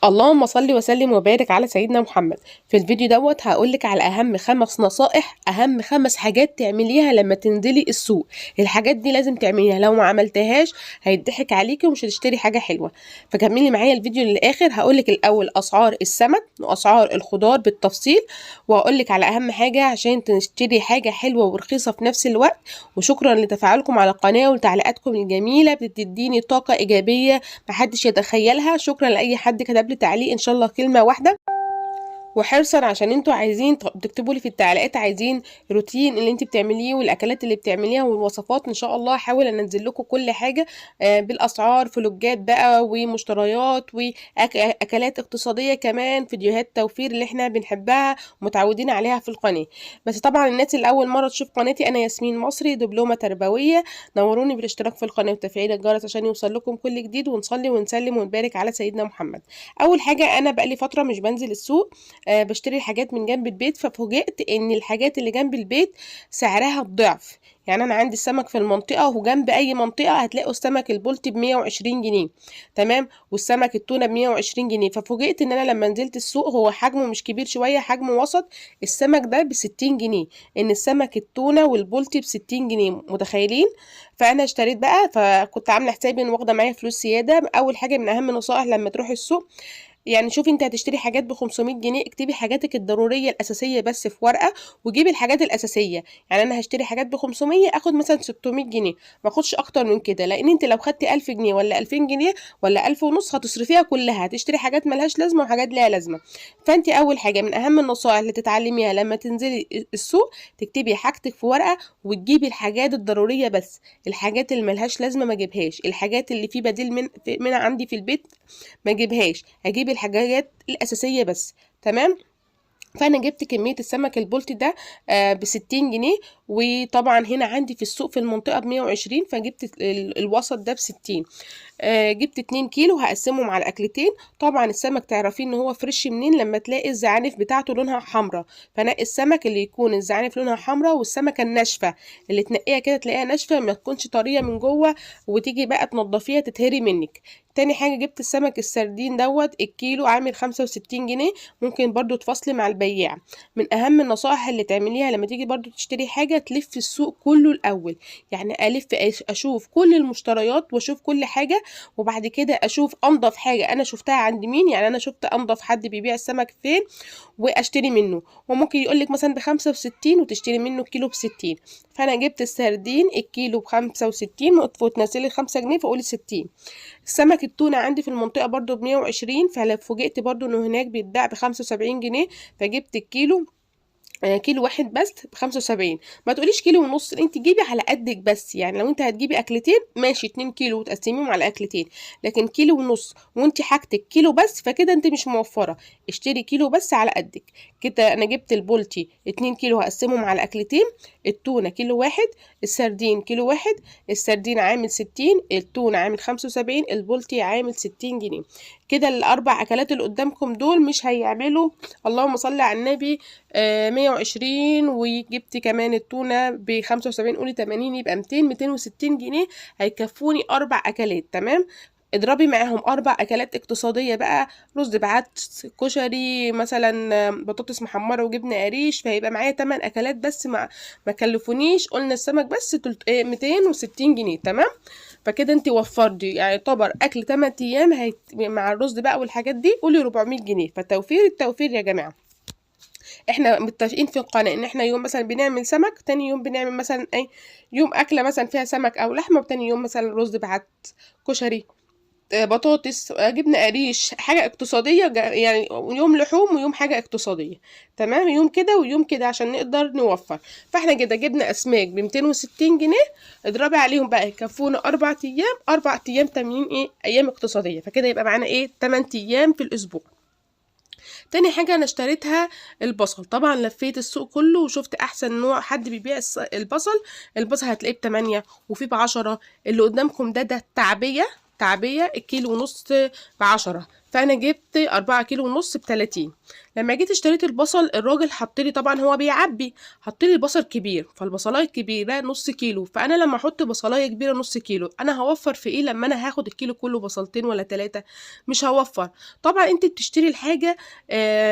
اللهم صل وسلم وبارك على سيدنا محمد. في الفيديو دوت هقولك على اهم 5 نصائح، اهم 5 حاجات تعمليها لما تنزلي السوق. الحاجات دي لازم تعمليها، لو ما عملتهاش هيضحك عليكي ومش هتشتري حاجه حلوه. فكملي معايا الفيديو للاخر. هقولك الاول اسعار السمك واسعار الخضار بالتفصيل، وهقولك على اهم حاجه عشان تشتري حاجه حلوه ورخيصه في نفس الوقت. وشكرا لتفاعلكم على القناه وتعليقاتكم الجميله، بتديني طاقه ايجابيه محدش يتخيلها. شكرا لاي حد كتب لي تعليق ان شاء الله كلمه واحده، وحرصا عشان انتوا عايزين بتكتبوا لي في التعليقات عايزين روتين اللي انت بتعمليه والاكلات اللي بتعمليها والوصفات. ان شاء الله هحاول انزل لكم كل حاجه بالاسعار، فلوجات بقى ومشتريات واكلات اقتصاديه، كمان فيديوهات توفير اللي احنا بنحبها ومتعودين عليها في القناه. بس طبعا الناس اللي اول مره تشوف قناتي، انا ياسمين مصري، دبلومه تربويه. نوروني بالاشتراك في القناه وتفعيل الجرس عشان يوصل لكم كل جديد، ونصلي ونسلم ونبارك على سيدنا محمد. اول حاجه، انا بقالي فتره مش بنزل السوق، بشتري الحاجات من جنب البيت. ففوجئت ان الحاجات اللي جنب البيت سعرها الضعف. يعني انا عندي السمك في المنطقه، وجنب اي منطقه هتلاقوا السمك البلطي ب120 جنيه، تمام، والسمك التونه ب120 جنيه. ففوجئت ان انا لما نزلت السوق، هو حجمه مش كبير شويه، حجمه وسط، السمك ده ب60 جنيه، ان السمك التونه والبلطي ب60 جنيه، متخيلين؟ فانا اشتريت بقى، فكنت عامله حسابي ان واخده معايا فلوس زياده. اول حاجه من اهم النصائح لما تروحي السوق، يعني شوفي انت هتشتري حاجات ب 500 جنيه، اكتبي حاجاتك الضروريه الاساسيه بس في ورقه، وجيبي الحاجات الاساسيه. يعني انا هشتري حاجات ب 500، اخد مثلا 600 جنيه، ما اخدش اكتر من كده، لان انت لو خدتي 1000 جنيه ولا 2000 جنيه ولا 1000 ونص هتصرفيها كلها، هتشتري حاجات ملهاش لازمه وحاجات ليها لازمه. فانت اول حاجه من اهم النصائح اللي تتعلميها لما تنزلي السوق، تكتبي حاجتك في ورقه وتجيبي الحاجات الضروريه بس. الحاجات اللي ملهاش لازمه ما جيبهاش، الحاجات اللي في بديل من عندي في البيت ما جيبهاش، هجيب الحاجات الاساسيه بس، تمام. فانا جبت كميه السمك البلطي ده ب60 جنيه. وطبعا هنا عندي في السوق في المنطقه ب120، فجبت الوسط ده ب60. جبت 2 كيلو هقسمهم على اكلتين. طبعا السمك تعرفين ان هو فريش منين؟ لما تلاقي الزعانف بتاعته لونها حمراء، فنقي السمك اللي يكون الزعانف لونها حمراء، والسمكه الناشفه اللي تنقيها كده تلاقيها ناشفه، ما تكونش طريه من جوه وتيجي بقى تنضفيها تتهري منك. تاني حاجه جبت السمك السردين دوت، الكيلو عامل 65 جنيه، ممكن برضو تفاصلي مع البياع. من اهم النصائح اللي تعمليها لما تيجي برضو تشتري حاجه، تلف السوق كله الاول. يعني الف اشوف كل المشتريات واشوف كل حاجه، وبعد كده اشوف انضف حاجه انا شفتها عند مين. يعني انا شفت انضف حد بيبيع السمك فين واشتري منه. وممكن يقولك مثلا ب65 وتشتري منه الكيلو ب60. فانا جبت السردين الكيلو ب65 وتنزلي 5 جنيه فقولي 60. السمك التونه عندي في المنطقه برضو ب120، ففوجئت برضو انه هناك بيتباع ب75 جنيه، فجبت الكيلو كيلو واحد بس ب75. ما تقوليش كيلو ونص، انت جيبي على قدك بس. يعني لو انت هتجيبي اكلتين ماشي 2 كيلو وتقسميهم على اكلتين، لكن كيلو ونص وانت حاجتك كيلو بس، فكده انت مش موفره. اشتري كيلو بس على قدك. كده انا جبت البولتي 2 كيلو هقسمهم على اكلتين، التونه كيلو واحد، السردين كيلو واحد، السردين عامل 60، التونه عامل 75، البولتي عامل 60 جنيه. كده الاربع اكلات اللي قدامكم دول مش هيعملوا، اللهم صل على النبي، 120. وجبت كمان التونة ب75، قولي 80 يبقى 260 جنيه، هيكفوني 4 أكلات، تمام. اضربي معاهم 4 أكلات اقتصادية بقى، رز بعدس، كشري مثلا، بطاطس محمرة وجبنة قريش، فهيبقى معايا 8 أكلات بس. ما كلفونيش، قلنا السمك بس 260 جنيه، تمام. فكده انت وفرتي، يعني يعتبر أكل 8 أيام مع الرز بقى والحاجات دي، قولي 400 جنيه. فتوفير التوفير يا جماعة. احنا متفقين في القناة ان احنا يوم مثلا بنعمل سمك، تاني يوم بنعمل مثلا اي يوم اكلة مثلا فيها سمك او لحمة، وتاني يوم مثلا رز بعدس، كشري، بطاطس، جبنة قريش، حاجة اقتصادية، يعني يوم لحوم ويوم حاجة اقتصادية، تمام. يوم كده ويوم كده عشان نقدر نوفر. فاحنا كده جبنا اسماك ب260 جنيه، اضربي عليهم بقى يكفونا 4 ايام، 4 ايام تامين ايه؟ ايام اقتصادية. فكده يبقى معانا ايه؟ 8 ايام في الاسبوع. تاني حاجة أنا اشتريتها البصل. طبعا لفيت السوق كله وشفت أحسن نوع حد بيبيع البصل هتلاقيه ب8 وفي ب10. اللي قدامكم ده تعبية الكيلو ونص ب10. فانا جبت 4 كيلو ونص ب30. لما جيت اشتريت البصل الراجل حط لي، طبعا هو بيعبي، حط لي بصل كبير، فالبصلايه الكبيره نص كيلو، فانا لما احط بصلايه كبيره نص كيلو انا هوفر في ايه لما انا هاخد الكيلو كله بصلتين ولا 3؟ مش هوفر. طبعا انت بتشتري الحاجه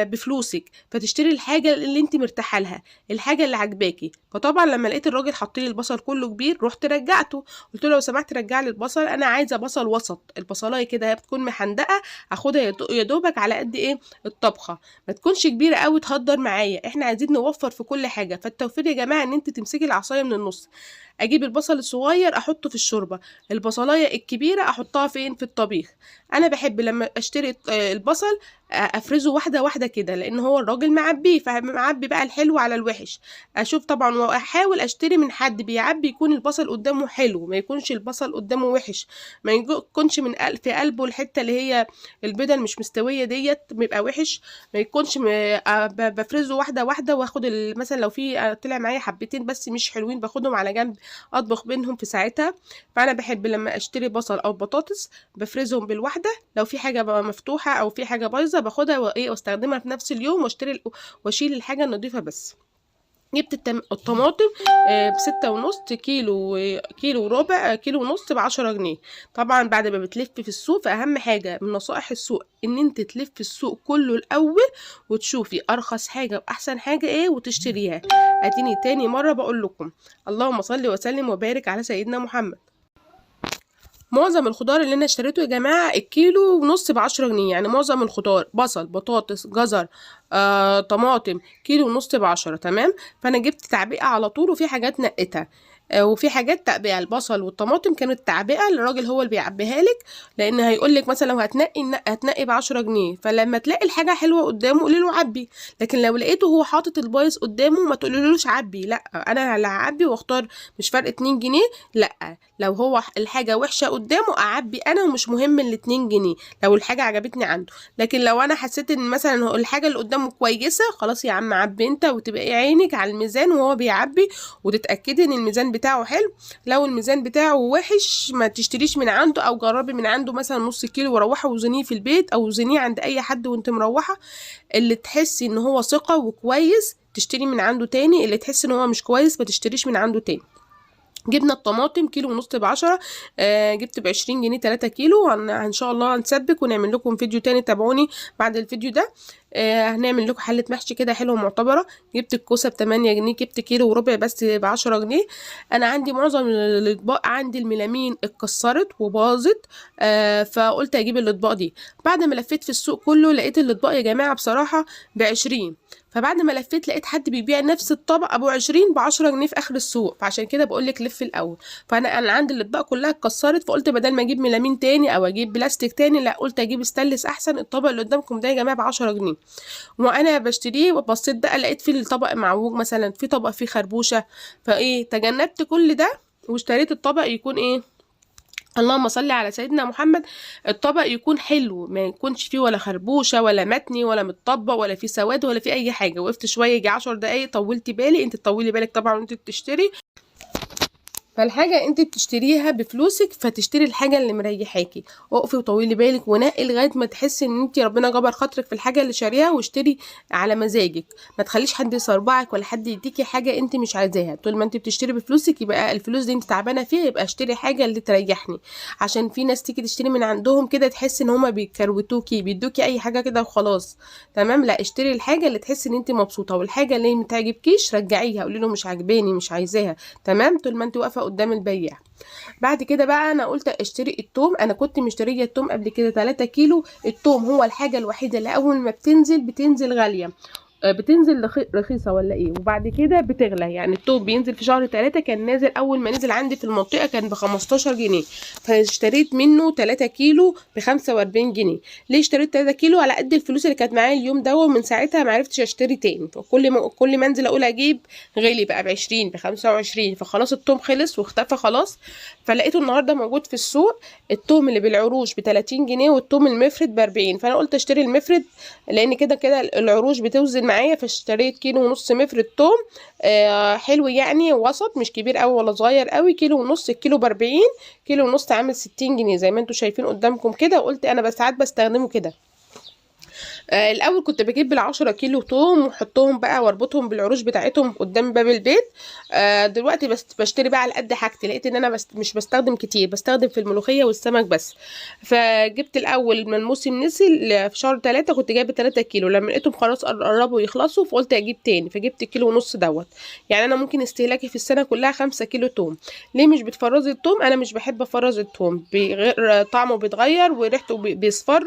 بفلوسك، فتشتري الحاجه اللي انت مرتاحه لها، الحاجه اللي عجباكي. فطبعا لما لقيت الراجل حط لي البصل كله كبير رحت رجعته، قلت له لو سمحت رجع لي البصل، انا عايزه بصل وسط، البصلايه كده هي بتكون محندقه، اخدها يا دوبك على قد ايه الطبخه، ما تكونش كبيره قوي تهدر معايا، احنا عايزين نوفر في كل حاجه. فالتوفير يا جماعه ان انت تمسكي العصايه من النص، اجيب البصل الصغير احطه في الشوربه، البصلايه الكبيره احطها فين؟ في الطبيخ. انا بحب لما اشتري البصل افرزه واحده واحده كده، لان هو الراجل معبيه، فمعبي بقى الحلو على الوحش. اشوف طبعا واحاول اشتري من حد بيعبي يكون البصل قدامه حلو، ما يكونش البصل قدامه وحش، ما يكونش من في قلبه الحته اللي هي البيضه مش مستويه ديت بيبقى وحش، ما يكونش بفرزه واحده واحده، واخد مثلا لو في طلع معايا حبتين بس مش حلوين باخدهم على جنب اطبخ بينهم في ساعتها. فانا بحب لما اشتري بصل او بطاطس بفرزهم بالواحده، لو في حاجه بقى مفتوحه او في حاجه بايظه باخدها واستخدمها في نفس اليوم، واشيل الحاجه النظيفه بس. جبت الطماطم ب6.5 كيلو، كيلو وربع، كيلو ونص ب10 جنيه. طبعا بعد ما بتلف في السوق، فأهم حاجة من نصائح السوق ان انت تلف السوق كله الأول وتشوفي أرخص حاجة وأحسن حاجة ايه وتشتريها. اديني تاني مرة بقول لكم اللهم صل وسلم وبارك على سيدنا محمد. معظم الخضار اللي انا اشتريته يا جماعه الكيلو ونص ب10 جنيه، يعني معظم الخضار بصل بطاطس جزر طماطم كيلو ونص ب10، تمام. فانا جبت تعبئه على طول، وفي حاجات نقيتها وفي حاجات تقبيع. البصل والطماطم كانت تعبئه، الراجل هو اللي بيعبيها لك، لان هيقول لك مثلا لو هتنقي ب10 جنيه، فلما تلاقي الحاجه حلوه قدامه قولي له عبي، لكن لو لقيته هو حاطط البايظ قدامه ما تقوليلوش عبي، لا انا اللي هعبي واختار، مش فرق 2 جنيه، لا لو هو الحاجه وحشه قدامه اعبي انا، ومش مهم ال2 جنيه لو الحاجه عجبتني عنده. لكن لو انا حسيت ان مثلا الحاجه اللي قدامه كويسه خلاص يا عم عبي انت، وتبقي عينك على الميزان وهو بيعبي، وتتاكدي ان الميزان بتاعه حلو. لو الميزان بتاعه وحش ما تشتريش من عنده، او جربي من عنده مثلا نص كيلو وروحي وزنيه في البيت، او زنيه عند اي حد وانت مروحه. اللي تحسي ان هو ثقه وكويس تشتري من عنده تاني، اللي تحسي ان هو مش كويس ما تشتريش من عنده تاني. جبنا الطماطم كيلو ونص ب10، جبت ب20 جنيه 3 كيلو. ان شاء الله هنسبك ونعمل لكم فيديو تاني، تابعوني بعد الفيديو ده. هنعمل لكم حلة محشي كده حلوة معتبرة. جبت الكوسة ب8 جنيه، جبت كيلو وربع بس ب10 جنيه. انا عندي معظم الاطباق عندي الميلامين اتكسرت وباظت، فقلت اجيب الاطباق دي. بعد ما لفيت في السوق كله لقيت الاطباق يا جماعة بصراحة ب20، فبعد ما لفيت لقيت حد بيبيع نفس الطبق ابو 20 ب10 جنيه في اخر السوق، فعشان كده بقولك لف الاول. فانا عندي الاطباق كلها اتكسرت، فقلت بدل ما اجيب ميلامين تاني او اجيب بلاستيك تاني، لا قلت اجيب استانلس احسن. الطبق اللي قدامكم ده يا جماعه ب10 جنيه، وانا بشتريه وبصيت بقى لقيت فيه الطبق معوج، مثلا في طبق فيه خربوشه، فايه تجنبت كل ده واشتريت الطبق يكون ايه، اللهم صل على سيدنا محمد، الطبق يكون حلو، ما يكونش فيه ولا خربوشه ولا متني ولا متطبق ولا فيه سواد ولا فيه اي حاجه. وقفت شويه يجي 10 دقايق طولت بالي، انت تطولي بالك طبعا وانت بتشتري، فالحاجة انت بتشتريها بفلوسك، فتشتري الحاجة اللي مريحاكي. اقفي وطولي بالك ونقي لغاية ما تحسي ان انت ربنا جبر خاطرك في الحاجة اللي شاريها، واشتري على مزاجك، ما تخليش حد يصربعك ولا حد يديكي حاجة انت مش عايزاها. طول ما انت بتشتري بفلوسك يبقى الفلوس دي انت تعبانة فيها، يبقى اشتري حاجة اللي تريحني. عشان في ناس تيجي تشتري من عندهم كده تحس ان هما بيكروتوكي بيدوكي اي حاجة كده وخلاص، تمام. لا اشتري الحاجة اللي تحسي ان انت مبسوطة، والحاجة اللي ما تعجبكيش رجعيها، قولي له مش عاجباني مش عايزاها، تمام. طول ما انت واقفة قدام البياع. بعد كده بقى انا قلت اشتري التوم. انا كنت مشتريه التوم قبل كده 3 كيلو. التوم هو الحاجه الوحيده اللي اول ما بتنزل غاليه، بتنزل رخيصه ولا ايه، وبعد كده بتغلى. يعني التوم بينزل في شهر 3، كان نازل اول ما نزل عندي في المنطقه كان ب15 جنيه، فاشتريت منه 3 كيلو ب45 جنيه. ليه اشتريت 3 كيلو؟ على قد الفلوس اللي كانت معايا اليوم ده، ومن ساعتها ما عرفتش اشتري تاني. كل ما انزل اقول اجيب غالي بقى ب20 ب25، فخلاص التوم خلص واختفى خلاص. فلقيته النهارده موجود في السوق، التوم اللي بالعروش ب30 جنيه والتوم المفرد ب40. فانا قلت اشتري المفرد لان كده كده العروش بتوزن معايا، فاشتريت كيلو ونص مفرد توم حلو يعني وسط، مش كبير قوي ولا صغير قوي، كيلو ونص. الكيلو ب40، كيلو ونص عامل 60 جنيه زي ما انتم شايفين قدامكم كده. وقلت انا بس ساعات بستخدمه كده الاول كنت بجيب ال10 كيلو توم واحطهم بقى واربطهم بالعروش بتاعتهم قدام باب البيت. دلوقتي بس بشتري بقى على قد حاجتي، لقيت ان انا مش بستخدم كتير، بستخدم في الملوخيه والسمك بس. فجبت الاول من الموسم نزل في شهر 3 كنت جايبه 3 كيلو، لما لقيتهم خلاص قربوا يخلصوا فقلت اجيب تاني، فجبت كيلو ونص دوت. يعني انا ممكن استهلاكي في السنه كلها 5 كيلو توم. ليه مش بتفرزي التوم؟ انا مش بحب افرز التوم، طعمه بيتغير وريحته بيصفر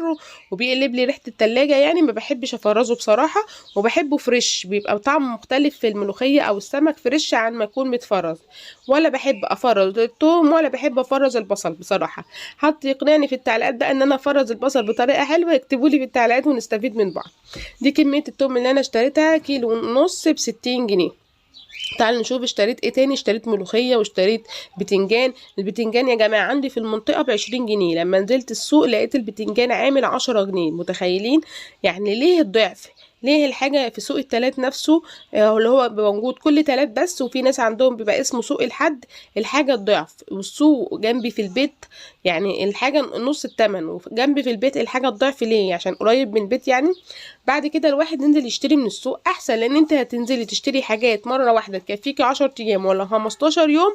وبيقلب لي ريحه التلاجة، يعني ما بحبش افرزه بصراحه. وبحبه فريش، بيبقى طعمه مختلف في الملوخيه او السمك فريش عن ما يكون متفرز. ولا بحب افرز الثوم ولا بحب افرز البصل بصراحه. حد يقنعني في التعليقات بقى ان انا افرز البصل بطريقه حلوه، يكتبوا لي في التعليقات ونستفيد من بعض. دي كميه الثوم اللي انا اشتريتها، كيلو ونص ب60 جنيه. تعالوا نشوف اشتريت ايه تاني. اشتريت ملوخية واشتريت بتنجان. البتنجان يا جماعة عندي في المنطقة ب20 جنيه، لما نزلت السوق لقيت البتنجان عامل 10 جنيه. متخيلين؟ يعني ليه الضعف؟ ليه الحاجة في سوق التلات نفسه اللي هو موجود كل تلات بس، وفي ناس عندهم بيبقى اسمه سوق الحد، الحاجة الضعف، والسوق جنبي في البيت يعني الحاجة نص التمن، وجنبي في البيت الحاجة الضعف. ليه؟ عشان قريب من البيت يعني. بعد كده الواحد ينزل يشتري من السوق احسن، لان انت هتنزلي تشتري حاجات مره واحده تكفيكي 10 ايام ولا 15 يوم.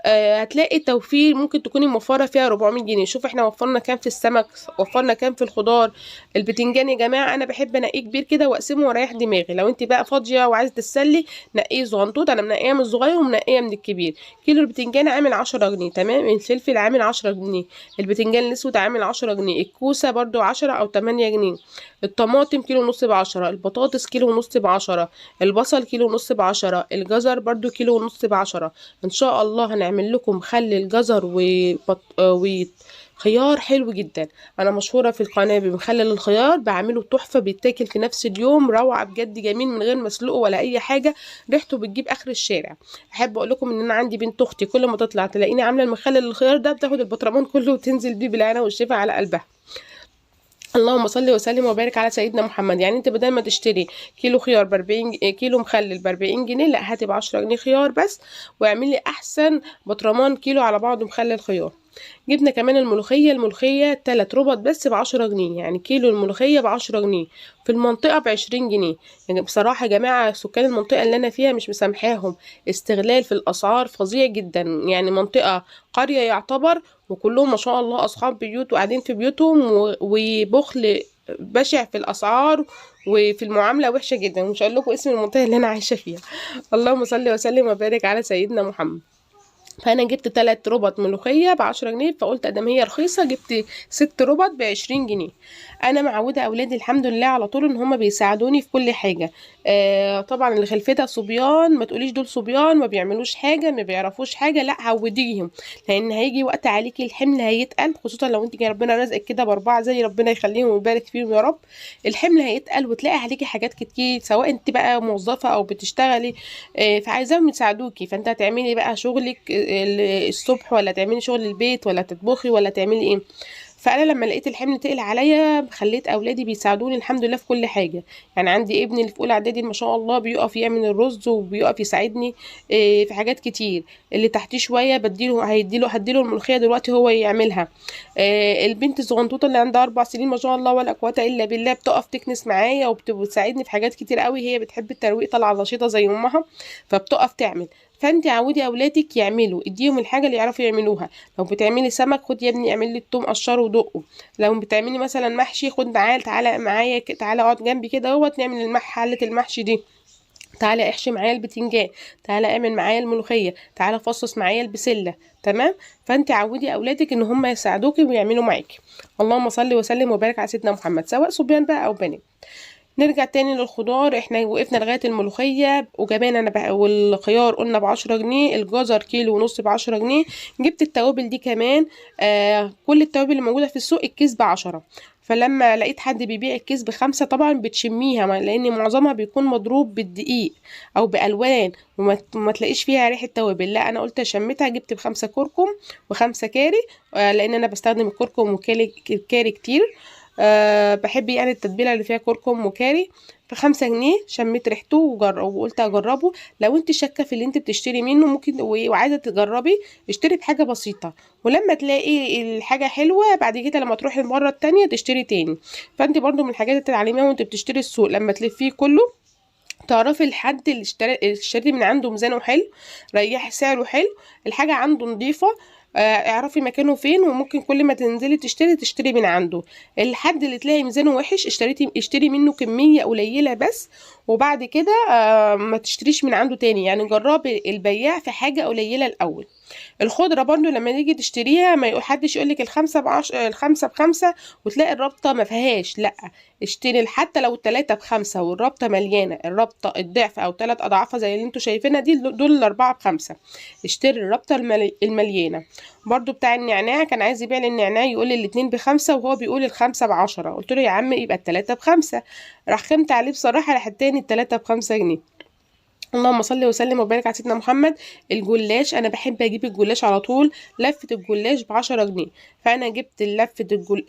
هتلاقي توفير، ممكن تكوني موفره فيها 400 جنيه. شوف احنا وفرنا كام في السمك، وفرنا كام في الخضار. البتنجان يا جماعه انا بحب انقيه كبير كده واقسمه واريح دماغي. لو انت بقى فاضيه وعايزه تتسلي نقيه صغنطوط، انا منقيه من الصغير ومنقيه من الكبير. كيلو البتنجان عامل 10 جنيه، تمام. الفلفل عامل 10 جنيه، البتنجان الاسود عامل 10 جنيه، الكوسه برضو 10 او 8 جنيه، الطماطم كيلو ونص ب10، البطاطس كيلو ونص ب10، البصل كيلو ونص ب10، الجزر برضو كيلو ونص ب10. ان شاء الله هنعمل لكم مخلل جزر وخيار حلو جدا. انا مشهوره في القناه بمخلل الخيار، بعمله تحفه، بيتاكل في نفس اليوم، روعه بجد، جميل من غير مسلوق ولا اي حاجه، ريحته بتجيب اخر الشارع. احب اقول لكم ان انا عندي بنت اختي كل ما تطلع تلاقيني عامله المخلل الخيار ده، بتاخد البطرمان كله وتنزل بيه بالعنا والشفا على قلبها. اللهم صل وسلم وبارك على سيدنا محمد. يعني انت بدل ما تشتري كيلو خيار كيلو مخلل ب40 جنيه، لا هاتي ب10 جنيه خيار بس، واعملي احسن بطرمان كيلو على بعضه مخلل خيار. جبنا كمان الملوخية 3 ربط بس ب10 جنيه، يعني كيلو الملوخية ب10 جنيه، في المنطقة ب20 جنيه. يعني بصراحة يا جماعة سكان المنطقة اللي أنا فيها مش مسامحاهم، استغلال في الأسعار فظيع جدا. يعني منطقة قرية يعتبر، وكلهم ما شاء الله أصحاب بيوت وقاعدين في بيوتهم، وبخل بشع في الأسعار وفي المعاملة وحشة جدا. مش هقول لكم اسم المنطقة اللي أنا عايشة فيها. اللهم صل وسلم وبارك على سيدنا محمد. فانا جبت 3 ربط ملوخيه ب10 جنيه، فقلت ادام هي رخيصه جبت 6 ربط ب20 جنيه. انا معوده اولادي الحمد لله على طول ان هم بيساعدوني في كل حاجه. طبعا اللي خلفتها صبيان ما تقوليش دول صبيان ما بيعملوش حاجه ما بيعرفوش حاجه، لا عوديهم، لان هيجي وقت عليكي الحمل هيتقل، خصوصا لو انت ربنا رزقك كده ب4 زي ربنا يخليهم ويبارك فيهم يا رب. الحمل هيتقل وتلاقي عليكي حاجات كتير، سواء انت بقى موظفه او بتشتغلي. فعايزاهم يساعدوكي، فانت هتعملي بقى شغلك الصبح، ولا تعملي شغل البيت، ولا تطبخي، ولا تعملي ايه. فانا لما لقيت الحمل تقل عليا خليت اولادي بيساعدوني الحمد لله في كل حاجه. يعني عندي ابني اللي في اولى اعدادي ما شاء الله بيقف يعمل الرز وبيقف يساعدني في حاجات كتير. اللي تحتيه شويه هديله الملوخيه دلوقتي هو يعملها. البنت الصغنطوطه اللي عندها 4 سنين ما شاء الله ولا قوه الا بالله بتقف تكنس معايا وبتساعدني في حاجات كتير قوي. هي بتحب الترويق، طالعه نشيطه زي امها، فبتقف تعمل. فانت عودي اولادك يعملوا، اديهم الحاجه اللي يعرفوا يعملوها. لو بتعملي سمك خد يا ابني اعمل لي التوم قشره ودقه. لو بتعملي مثلا محشي خد تعالى معايا تعالى اقعد جنبي كده اهوت نعمل حله المحشي دي. تعالى احشي معايا البتنجان، تعالى اعمل معايا الملوخيه، تعالى فصص معايا البسله، تمام. فانت عودي اولادك ان هم يساعدوكي ويعملوا معاكي. اللهم صل وسلم وبارك على سيدنا محمد، سواء صبيان بقى او بنات. نرجع تاني للخضار، احنا وقفنا لغاية الملوخية وكمان انا بقى والخيار قلنا ب10 جنيه، الجزر كيلو ونص ب10 جنيه. جبت التوابل دي كمان، كل التوابل اللي موجودة في السوق الكيس ب10. فلما لقيت حد بيبيع الكيس ب5 طبعا بتشميها، لان معظمها بيكون مضروب بالدقيق او بالوان وما تلاقيش فيها ريحة توابل. لا انا قلت شميتها، جبت ب5 كركم و5 كاري، لان انا بستخدم الكركم والكاري كتير. بحب يعني التتبيله اللي فيها كركم وكاري. ب5 جنيه شميت ريحته وقلت اجربه. لو انت شاكه في اللي انت بتشتري منه ممكن وعايزه تجربي، اشتري بحاجه بسيطه، ولما تلاقي الحاجه حلوه بعد كده لما تروحي المره التانية تشتري تاني. فانت برضو من الحاجات اللي تتعلميها وانت بتشتري السوق، لما تلفيه كله تعرفي الحد اللي اشتري من عنده ميزانه حلو، ريح سعره حلو، الحاجة عنده نظيفة. اعرفي مكانه فين، وممكن كل ما تنزلي تشتري من عنده. الحد اللي تلاقي ميزانه وحش اشتري منه كمية قليلة بس، وبعد كده ما تشتريش من عنده تاني. يعني جربي البياع في حاجة قليلة الأول. الخضرة برضو لما نيجي تشتريها ما حدش يقولك الخمسة بخمسة وتلاقي الرابطة ما فيهاش، لا، اشتري حتى لو التلاتة ب5 والرابطة مليانة، الرابطة الضعف او 3 اضعافها زي اللي انتوا شايفينها دي، دول ال4 ب5. اشتري الرابطة المليانة. برضو بتاع النعناع كان عايز يبيع لي النعناع، يقول لي الاتنين ب5 وهو بيقول الخمسة ب10. قلت له يا عم يبقى التلاتة ب5. راح خمت عليه بصراحة، راح اداني التلاتة ب5 جنيه. اللهم صل وسلم وبارك على سيدنا محمد. الجلاش انا بحب اجيب الجلاش على طول، لفه الجلاش ب10 جنيه. فانا جبت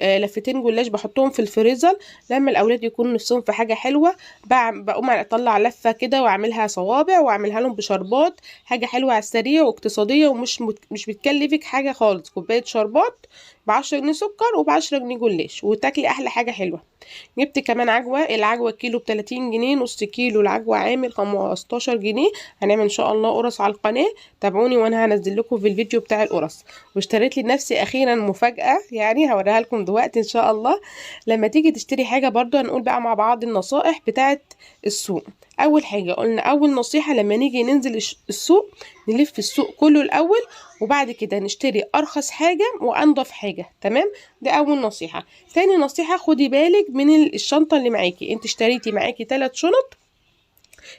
لفتين جلاش بحطهم في الفريزر، لما الاولاد يكونوا نفسهم في حاجه حلوه بقوم اطلع لفه كده واعملها صوابع واعملها لهم بشربات. حاجه حلوه على السريع واقتصاديه ومش مش بتكلفك حاجه خالص. كوبايه شربات ب10 جنيه سكر وب10 جنيه جلاش، وتاكلي احلى حاجه حلوه. جبت كمان عجوة، العجوة كيلو ب30 جنيه، نص كيلو العجوة عامل 15 جنيه. هنعمل ان شاء الله قرص على القناة، تابعوني وانا هنزل لكم في الفيديو بتاع القرص. واشتريت لنفسي اخيرا مفاجأة، يعني هوريها لكم دلوقتي ان شاء الله. لما تيجي تشتري حاجة برضو هنقول بقى مع بعض النصائح بتاعت السوق. اول حاجة قلنا اول نصيحة لما نيجي ننزل السوق، نلف السوق كله الاول، وبعد كده نشتري ارخص حاجة وانضف حاجة. تمام، دي اول نصيحة. تاني نصيحة خدي بالك من الشنطة اللي معاكي. انت اشتريتي معاكي 3 شنط،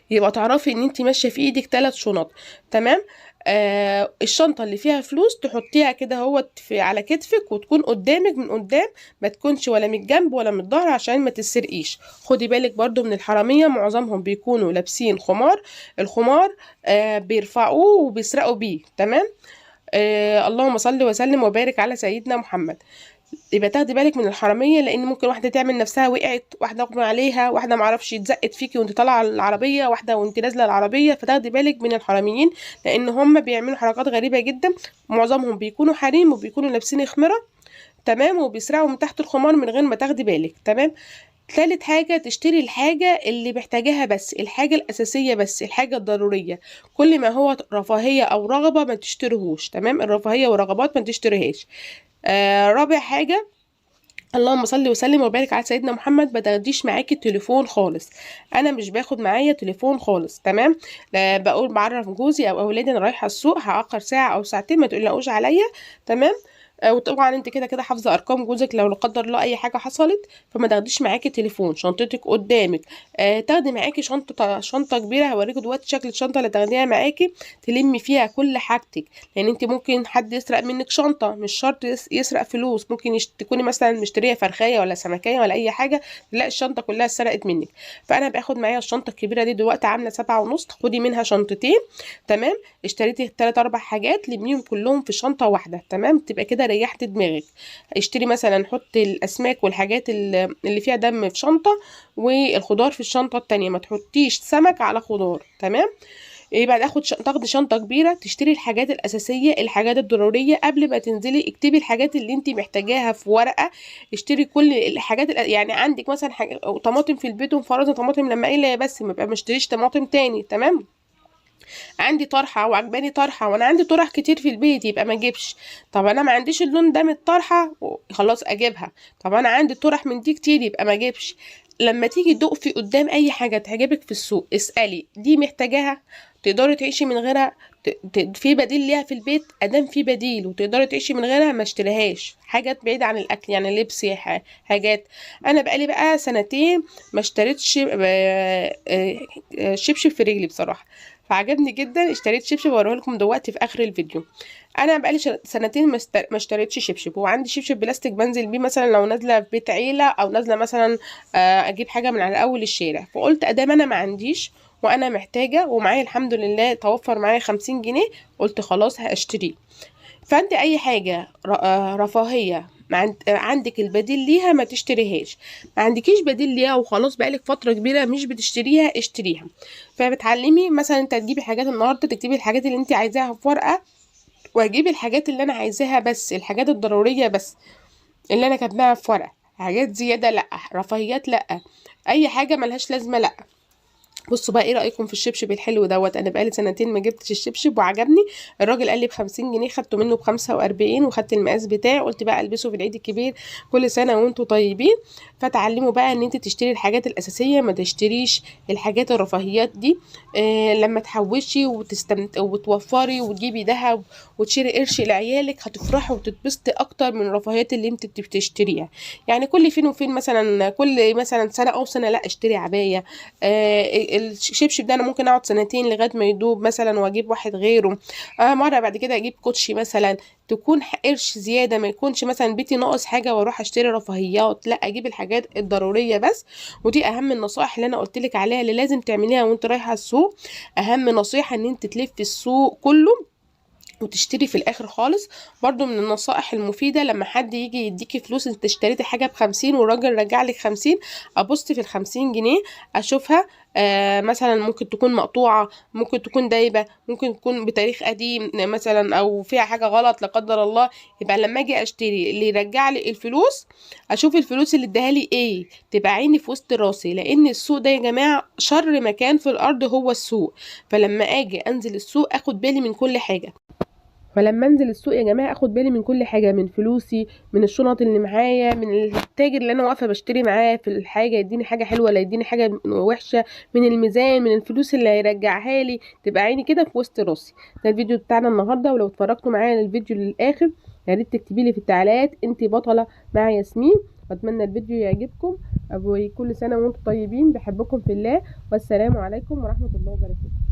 يبقى تعرفي ان انت ماشية في ايدك 3 شنط. تمام. الشنطة اللي فيها فلوس تحطيها كده هو على كتفك وتكون قدامك من قدام، ما تكونش ولا من الجنب ولا من الظهر عشان ما تسرقيش. خدي بالك برضو من الحرامية، معظمهم بيكونوا لابسين خمار. الخمار بيرفعوه وبيسرقوا بيه. تمام. اللهم صل وسلم وبارك على سيدنا محمد. يبقى تاخدي بالك من الحراميه، لان ممكن واحده تعمل نفسها وقعت، واحده اغمى عليها، واحده معرفش اتزقت فيكي وانت طالعه العربيه، واحده وانت نازله العربيه. فتاخدي بالك من الحراميين، لان هم بيعملوا حركات غريبه جدا. معظمهم بيكونوا حريم وبيكونوا لابسين خمره. تمام، وبيسرقوا من تحت الخمار من غير ما تاخدي بالك. تمام. ثالث حاجة تشتري الحاجة اللي محتاجاها بس، الحاجة الأساسية بس، الحاجة الضرورية. كل ما هو رفاهية أو رغبة ما تشتريهوش. تمام، الرفاهية والرغبات ما تشتريهاش. رابع حاجة، اللهم صل وسلم وبارك على سيدنا محمد، ما تاخديش معاكي التليفون خالص. انا مش باخد معايا تليفون خالص. تمام. لا بقول بعرف جوزي او اولادي انا رايحه السوق، هاخر ساعه او ساعتين، ما تقلقوش عليا. تمام. وطبعا انت كده كده حافظه ارقام جوزك لو لا قدر الله اي حاجه حصلت. فما تاخديش معاكي تليفون، شنطتك قدامك. تاخدي معاكي شنطه كبيره، هوريكم دلوقتي شكل الشنطه اللي تاخديها معاكي تلمي فيها كل حاجتك. لان انت ممكن حد يسرق منك شنطه، مش شرط يسرق فلوس، ممكن تكوني مثلا مشتريه فرخايه ولا سمكيه ولا اي حاجه، لا الشنطه كلها اتسرقت منك. فانا باخد معايا الشنطه الكبيره دي دلوقتي عامله 7.5، خدي منها شنطتين. تمام. اشتريتي 3-4 حاجات لميهم كلهم في شنطه واحده. تمام، تبقى كده ريحت دماغك. اشتري مثلا، حط الاسماك والحاجات اللي فيها دم في شنطه، والخضار في الشنطه التانية. ما تحطيش سمك على خضار. تمام. يبقى تاخدي شنطه كبيره، تشتري الحاجات الاساسيه، الحاجات الضروريه. قبل ما تنزلي اكتبي الحاجات اللي انت محتاجاها في ورقه. اشتري كل الحاجات يعني عندك مثلا طماطم في البيت ومفرزه طماطم لما قليله بس، ما بقى مشتريش طماطم تاني. تمام. عندي طرحه وعجباني طرحه وانا عندي طرح كتير في البيت، يبقى ما اجيبش. طب انا ما عنديش اللون ده من الطرحه، خلاص اجيبها. طب انا عندي طرح من دي كتير، يبقى ما اجيبش. لما تيجي تقفي قدام اي حاجه تعجبك في السوق، اسالي دي محتاجاها، تقدري تعيشي من غيرها، في بديل ليها في البيت. ادام في بديل وتقدري تعيشي من غيرها ما اشتريهاش. حاجات بعيده عن الاكل، يعني لبس، حاجات. انا بقالي بقى سنتين ما اشتريتش شبشب في رجلي بصراحه، فعجبني جدا. اشتريت شبشب واوريه لكم دلوقتي في اخر الفيديو. انا بقالي سنتين ما اشتريتش شبشب. وعندي شبشب بلاستيك بنزل بيه مثلا لو نازله في بيت عيله، او نازله مثلا اجيب حاجه من على اول الشارع. فقلت ادام انا ما عنديش وانا محتاجه ومعايا الحمد لله توفر معايا 50 جنيه، قلت خلاص هاشتريه. فانت اي حاجه رفاهيه عندك البديل ليها ما تشتريهاش. ما عندكيش بديل ليها وخلاص بقالك فتره كبيره مش بتشتريها، اشتريها. فبتعلمي مثلا انت تجيبي حاجات النهارده، تكتبي الحاجات اللي انت عايزاها في ورقه، واجيب الحاجات اللي انا عايزاها بس، الحاجات الضروريه بس اللي انا كاتباها في ورقه. حاجات زياده لا، رفاهيات لا، اي حاجه ملهاش لازمه لا. بصوا بقى ايه رايكم في الشبشب الحلو دوت؟ انا بقالي سنتين ما جبتش الشبشب وعجبني. الراجل قال لي ب50 جنيه، خدته منه ب45 وخدت المقاس بتاعي، قلت بقى البسه في العيد الكبير. كل سنه وانتم طيبين. فتعلموا بقى ان انت تشتري الحاجات الاساسيه، ما تشتريش الحاجات الرفاهيات دي. لما تحوشي وتوفري وتجيبي دهب وتشتري قرش لعيالك، هتفرحي وتتبسطي اكتر من الرفاهيات اللي انت بتشتريها. يعني كل فين وفين، مثلا كل مثلا سنه او سنه لا اشتري عبايه. الشبشب ده انا ممكن اقعد سنتين لغايه ما يدوب مثلا واجيب واحد غيره. مره بعد كده اجيب كوتشي مثلا، تكون قرش زياده، ما يكونش مثلا بيتي ناقص حاجه واروح اشتري رفاهيات، لا اجيب الحاجات الضروريه بس. ودي اهم النصائح اللي انا قلت لك عليها اللي لازم تعمليها وانت رايحه السوق. اهم نصيحه ان انت تلفي السوق كله وتشتري في الاخر خالص. برضو من النصائح المفيدة لما حد يجي يديكي فلوس، انت اشتريتي حاجة ب50 والراجل رجع لك 50، ابص في ال50 جنيه اشوفها مثلا ممكن تكون مقطوعة، ممكن تكون دايبة، ممكن تكون بتاريخ قديم مثلا، او فيها حاجة غلط لا قدر الله. يبقى لما اجي اشتري اللي يرجع لي الفلوس، اشوف الفلوس اللي اداها لي ايه، تبقى عيني في وسط راسي. لان السوق ده يا جماعة شر مكان في الارض هو السوق. فلما اجي انزل السوق اخد بالي من كل حاجة. فلما انزل السوق يا جماعه اخد بالي من كل حاجه، من فلوسي، من الشنط اللي معايا، من التاجر اللي انا واقفه بشتري معاه في الحاجه، يديني حاجه حلوه ولا يديني حاجه وحشه، من الميزان، من الفلوس اللي هيرجعها لي، تبقى عيني كده في وسط راسي. ده الفيديو بتاعنا النهارده، ولو اتفرجتوا معايا للفيديو للاخر يا ريت تكتبي لي في التعليقات انت بطله مع ياسمين. واتمنى الفيديو يعجبكم. كل سنه وانتم طيبين، بحبكم في الله، والسلام عليكم ورحمه الله وبركاته.